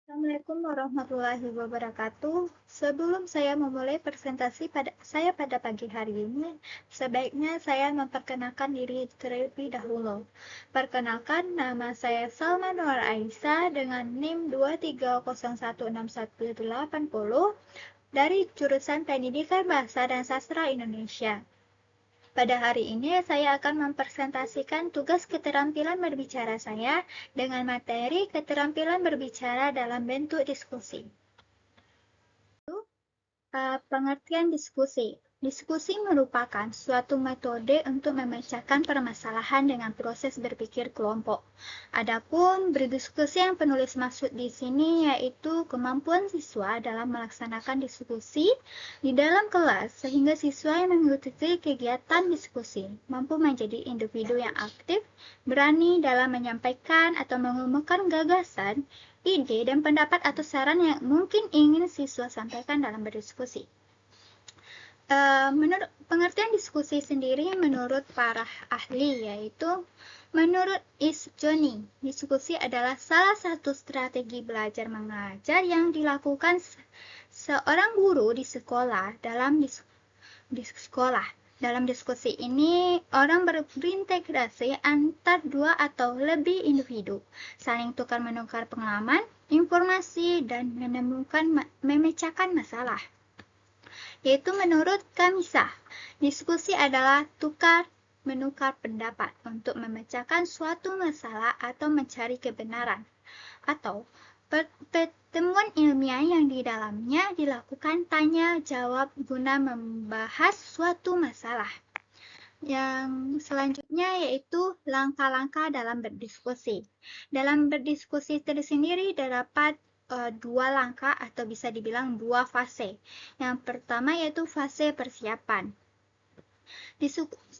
Assalamualaikum warahmatullahi wabarakatuh. Sebelum saya memulai presentasi pada pagi hari ini, sebaiknya saya memperkenalkan diri terlebih dahulu. Perkenalkan, nama saya Salma Nur Aisyah dengan NIM 230161880 dari jurusan Pendidikan Bahasa dan Sastra Indonesia. Pada hari ini saya akan mempresentasikan tugas keterampilan berbicara saya dengan materi keterampilan berbicara dalam bentuk diskusi. Pengertian diskusi. Diskusi merupakan suatu metode untuk memecahkan permasalahan dengan proses berpikir kelompok. Adapun berdiskusi yang penulis maksud di sini yaitu kemampuan siswa dalam melaksanakan diskusi di dalam kelas sehingga siswa yang mengikuti kegiatan diskusi mampu menjadi individu yang aktif, berani dalam menyampaikan atau mengemukakan gagasan, ide, dan pendapat atau saran yang mungkin ingin siswa sampaikan dalam berdiskusi. Menurut pengertian diskusi sendiri menurut para ahli yaitu menurut Johnny, diskusi adalah salah satu strategi belajar mengajar yang dilakukan seorang guru di sekolah Dalam diskusi ini, orang berintegrasi antar dua atau lebih individu, saling tukar-menukar pengalaman, informasi, dan memecahkan masalah. Yaitu menurut Kamisah, diskusi adalah tukar-menukar pendapat untuk memecahkan suatu masalah atau mencari kebenaran, atau pertemuan ilmiah yang di dalamnya dilakukan tanya-jawab guna membahas suatu masalah. Yang selanjutnya yaitu langkah-langkah dalam berdiskusi. Dalam berdiskusi tersendiri terdapat dua langkah atau bisa dibilang dua fase. Yang pertama yaitu fase persiapan.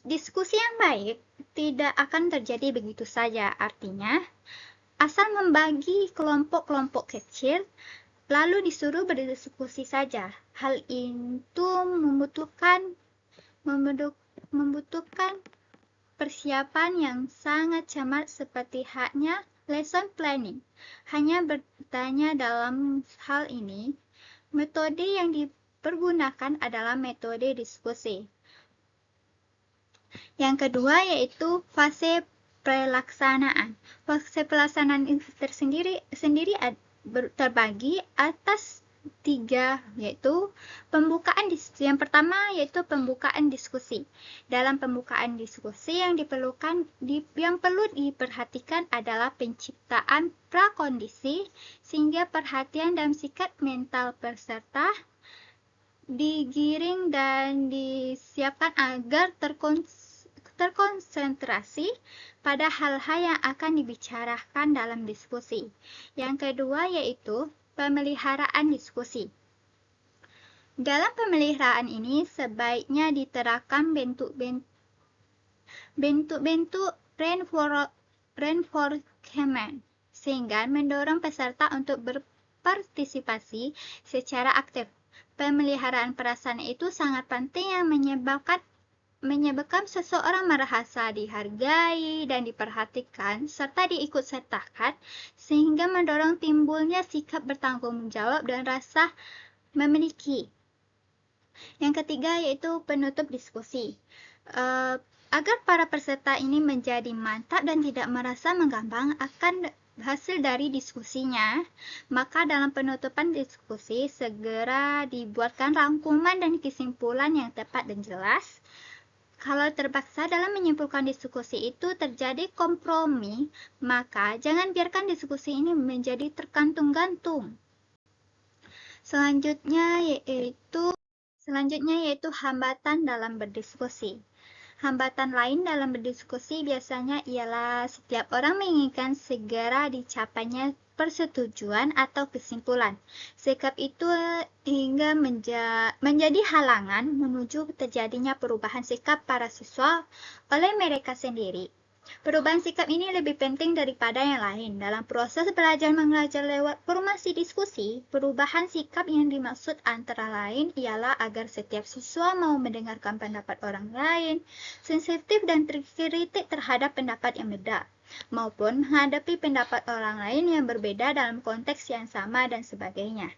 Diskusi yang baik tidak akan terjadi begitu saja. Artinya, asal membagi kelompok-kelompok kecil, lalu disuruh berdiskusi saja. Hal itu membutuhkan persiapan yang sangat cermat seperti haknya lesson planning. Hanya bertanya dalam hal ini, metode yang dipergunakan adalah metode diskusi. Yang kedua yaitu fase pelaksanaan. Fase pelaksanaan tersendiri terbagi atas tiga, yaitu yang pertama yaitu pembukaan diskusi. Dalam pembukaan diskusi yang perlu diperhatikan adalah penciptaan prakondisi sehingga perhatian dan sikap mental peserta digiring dan disiapkan agar terkonsentrasi pada hal-hal yang akan dibicarakan dalam diskusi. Yang kedua yaitu pemeliharaan diskusi. Dalam pemeliharaan ini sebaiknya diterapkan bentuk-bentuk reinforcement sehingga mendorong peserta untuk berpartisipasi secara aktif. Pemeliharaan perasaan itu sangat penting yang menyebabkan seseorang merasa dihargai dan diperhatikan serta diikutsertakan sehingga mendorong timbulnya sikap bertanggung jawab dan rasa memiliki. Yang ketiga yaitu penutup diskusi. Agar para peserta ini menjadi mantap dan tidak merasa mengambang akan hasil dari diskusinya, maka dalam penutupan diskusi segera dibuatkan rangkuman dan kesimpulan yang tepat dan jelas. Kalau terpaksa dalam menyimpulkan diskusi itu terjadi kompromi, maka jangan biarkan diskusi ini menjadi tergantung-gantung. Selanjutnya yaitu hambatan dalam berdiskusi. Hambatan lain dalam berdiskusi biasanya ialah setiap orang menginginkan segera dicapainya persetujuan atau kesimpulan. Sikap itu hingga menjadi halangan menuju terjadinya perubahan sikap para siswa oleh mereka sendiri. Perubahan sikap ini lebih penting daripada yang lain. Dalam proses belajar mengajar lewat formasi diskusi, perubahan sikap yang dimaksud antara lain ialah agar setiap siswa mau mendengarkan pendapat orang lain, sensitif dan kritik terhadap pendapat yang beda. maupun menghadapi pendapat orang lain yang berbeda dalam konteks yang sama dan sebagainya.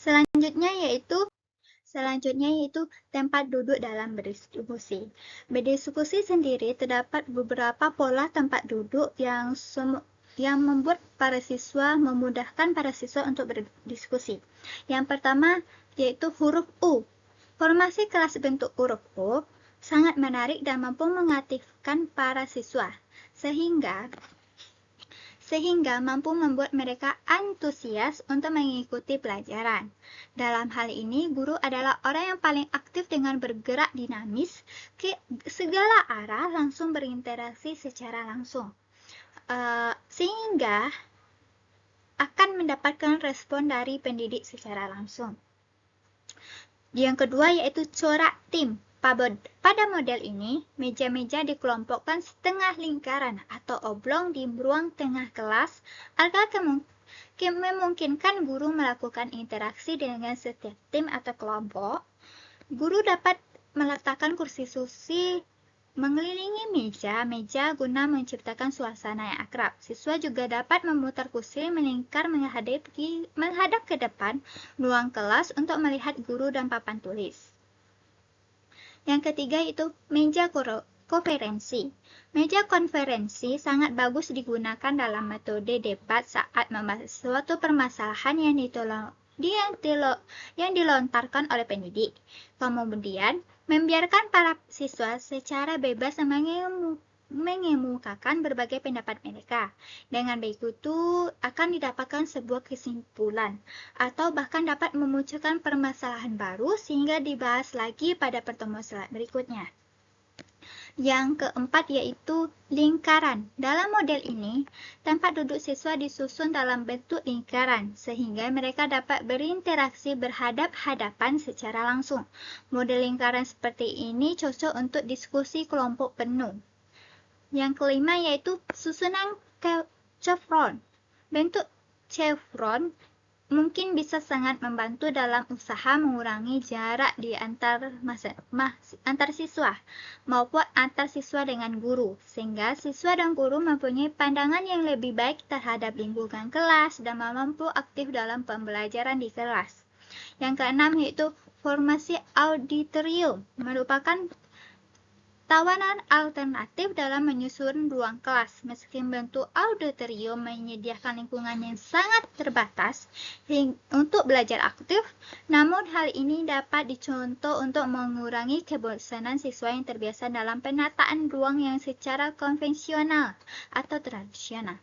Selanjutnya yaitu tempat duduk dalam berdiskusi. Berdiskusi sendiri terdapat beberapa pola tempat duduk yang membuat para siswa memudahkan para siswa untuk berdiskusi. Yang pertama yaitu huruf U. Formasi kelas bentuk huruf U sangat menarik dan mampu mengaktifkan para siswa, sehingga mampu membuat mereka antusias untuk mengikuti pelajaran. Dalam hal ini, guru adalah orang yang paling aktif dengan bergerak dinamis ke segala arah, langsung berinteraksi secara langsung, sehingga akan mendapatkan respon dari pendidik secara langsung. Yang kedua yaitu corak tim. Pada model ini, meja-meja dikelompokkan setengah lingkaran atau oblong di ruang tengah kelas agar memungkinkan guru melakukan interaksi dengan setiap tim atau kelompok. Guru dapat meletakkan kursi-kursi mengelilingi meja guna menciptakan suasana yang akrab. Siswa juga dapat memutar kursi melingkar menghadap ke depan ruang kelas untuk melihat guru dan papan tulis. Yang ketiga itu meja konferensi. Meja konferensi sangat bagus digunakan dalam metode debat saat membahas suatu permasalahan yang dilontarkan oleh pendidik. Kemudian, membiarkan para siswa secara bebas mengemukakan berbagai pendapat mereka. Dengan begitu, akan didapatkan sebuah kesimpulan, atau bahkan dapat memunculkan permasalahan baru sehingga dibahas lagi pada pertemuan berikutnya. Yang keempat yaitu lingkaran. Dalam model ini, tempat duduk siswa disusun dalam bentuk lingkaran, sehingga mereka dapat berinteraksi berhadap-hadapan secara langsung. Model lingkaran seperti ini cocok untuk diskusi kelompok penuh. Yang kelima yaitu susunan chevron. Bentuk chevron mungkin bisa sangat membantu dalam usaha mengurangi jarak di antar siswa maupun antar siswa dengan guru, sehingga siswa dan guru mempunyai pandangan yang lebih baik terhadap lingkungan kelas dan mampu aktif dalam pembelajaran di kelas. Yang keenam yaitu formasi auditorium, merupakan tawanan alternatif dalam menyusun ruang kelas. Meski bentuk auditorium menyediakan lingkungan yang sangat terbatas untuk belajar aktif, namun hal ini dapat dicontoh untuk mengurangi kebosanan siswa yang terbiasa dalam penataan ruang yang secara konvensional atau tradisional.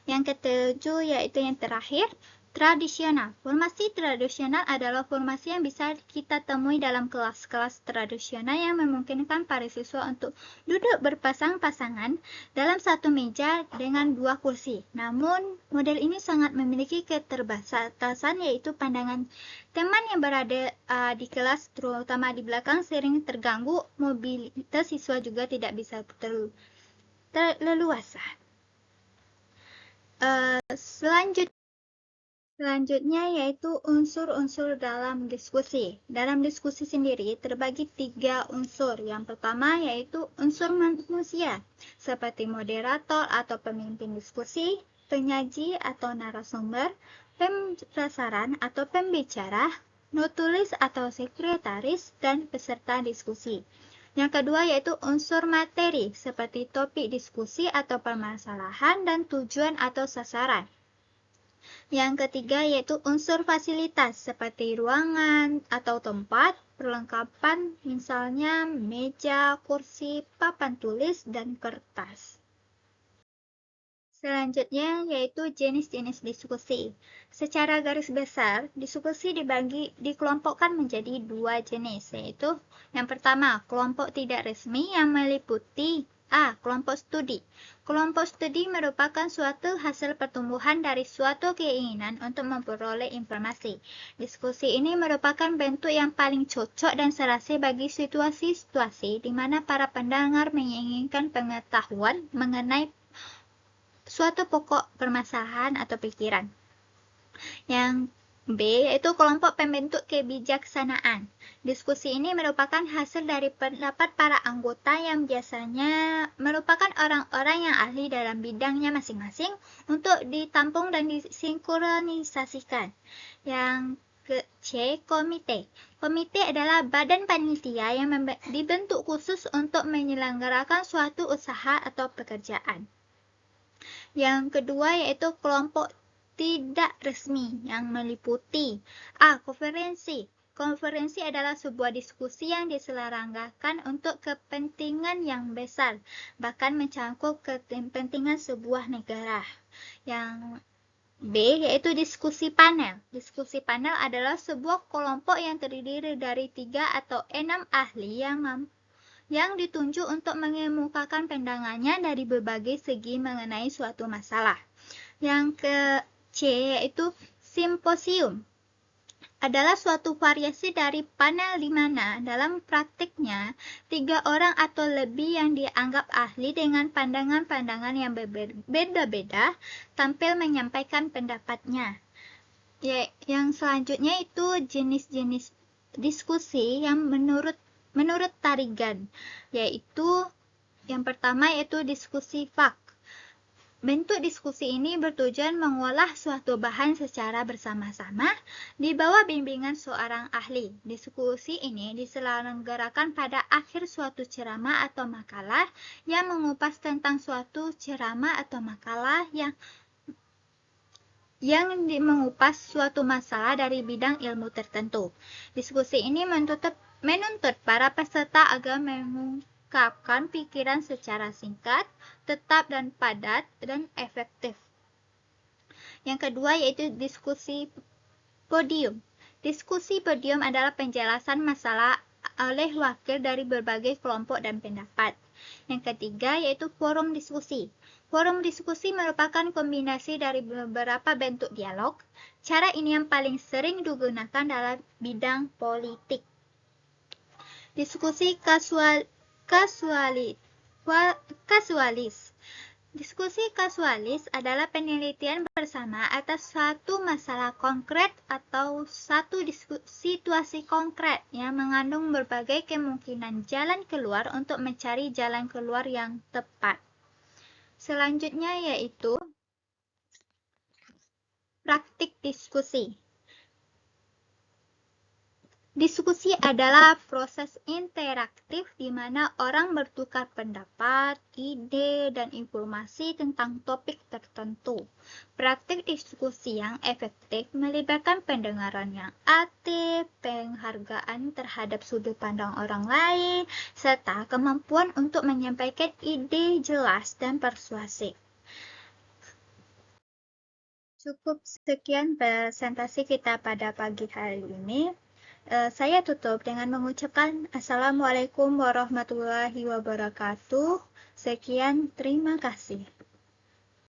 Yang ketujuh yaitu yang terakhir, tradisional. Formasi tradisional adalah formasi yang bisa kita temui dalam kelas-kelas tradisional yang memungkinkan para siswa untuk duduk berpasang-pasangan dalam satu meja dengan dua kursi. Namun, model ini sangat memiliki keterbatasan, yaitu pandangan teman yang berada di kelas, terutama di belakang, sering terganggu. Mobilitas siswa juga tidak bisa terleluasa. Selanjutnya yaitu unsur-unsur dalam diskusi. Dalam diskusi sendiri terbagi 3 unsur. Yang pertama yaitu unsur manusia, seperti moderator atau pemimpin diskusi, penyaji atau narasumber, pemrasaran atau pembicara, notulis atau sekretaris, dan peserta diskusi. Yang kedua yaitu unsur materi, seperti topik diskusi atau permasalahan dan tujuan atau sasaran. Yang ketiga yaitu unsur fasilitas, seperti ruangan atau tempat, perlengkapan, misalnya meja, kursi, papan tulis, dan kertas. Selanjutnya yaitu jenis-jenis diskusi. Secara garis besar, diskusi dikelompokkan menjadi 2 jenis, yaitu yang pertama, kelompok tidak resmi yang meliputi A. Kelompok studi. Kelompok studi merupakan suatu hasil pertumbuhan dari suatu keinginan untuk memperoleh informasi. Diskusi ini merupakan bentuk yang paling cocok dan serasi bagi situasi-situasi di mana para pendengar menginginkan pengetahuan mengenai suatu pokok permasalahan atau pikiran. Yang B, yaitu kelompok pembentuk kebijaksanaan. Diskusi ini merupakan hasil dari pendapat para anggota yang biasanya merupakan orang-orang yang ahli dalam bidangnya masing-masing untuk ditampung dan disinkronisasikan. Yang C, komite. Komite adalah badan panitia yang dibentuk khusus untuk menyelenggarakan suatu usaha atau pekerjaan. Yang kedua yaitu kelompok tidak resmi yang meliputi A. Konferensi. Konferensi adalah sebuah diskusi yang diselenggarakan untuk kepentingan yang besar, bahkan mencakup kepentingan sebuah negara. Yang B yaitu diskusi panel. Diskusi panel adalah sebuah kelompok yang terdiri dari 3 atau 6 ahli yang ditunjuk untuk mengemukakan pandangannya dari berbagai segi mengenai suatu masalah. Yang ke C yaitu simposium adalah suatu variasi dari panel di mana dalam praktiknya 3 orang atau lebih yang dianggap ahli dengan pandangan-pandangan yang berbeda-beda tampil menyampaikan pendapatnya. Yang selanjutnya itu jenis-jenis diskusi yang menurut Tarigan, yaitu yang pertama yaitu diskusi fak. Bentuk diskusi ini bertujuan mengolah suatu bahan secara bersama-sama di bawah bimbingan seorang ahli. Diskusi ini diselenggarakan pada akhir suatu ceramah atau makalah yang mengupas tentang suatu ceramah atau makalah yang mengupas suatu masalah dari bidang ilmu tertentu. Diskusi ini menuntut para peserta agar mengungkapkan pikiran secara singkat, tetap dan padat, dan efektif. Yang kedua yaitu diskusi podium. Diskusi podium adalah penjelasan masalah oleh wakil dari berbagai kelompok dan pendapat. Yang ketiga yaitu forum diskusi. Forum diskusi merupakan kombinasi dari beberapa bentuk dialog. Cara ini yang paling sering digunakan dalam bidang politik. Diskusi kasualis. Diskusi kasualis adalah penelitian bersama atas suatu masalah konkret atau satu situasi konkret yang mengandung berbagai kemungkinan jalan keluar untuk mencari jalan keluar yang tepat. Selanjutnya yaitu praktik diskusi. Diskusi adalah proses interaktif di mana orang bertukar pendapat, ide, dan informasi tentang topik tertentu. Praktik diskusi yang efektif melibatkan pendengaran yang aktif, penghargaan terhadap sudut pandang orang lain, serta kemampuan untuk menyampaikan ide jelas dan persuasif. Cukup sekian presentasi kita pada pagi hari ini. Saya tutup dengan mengucapkan Assalamualaikum warahmatullahi wabarakatuh. Sekian, terima kasih.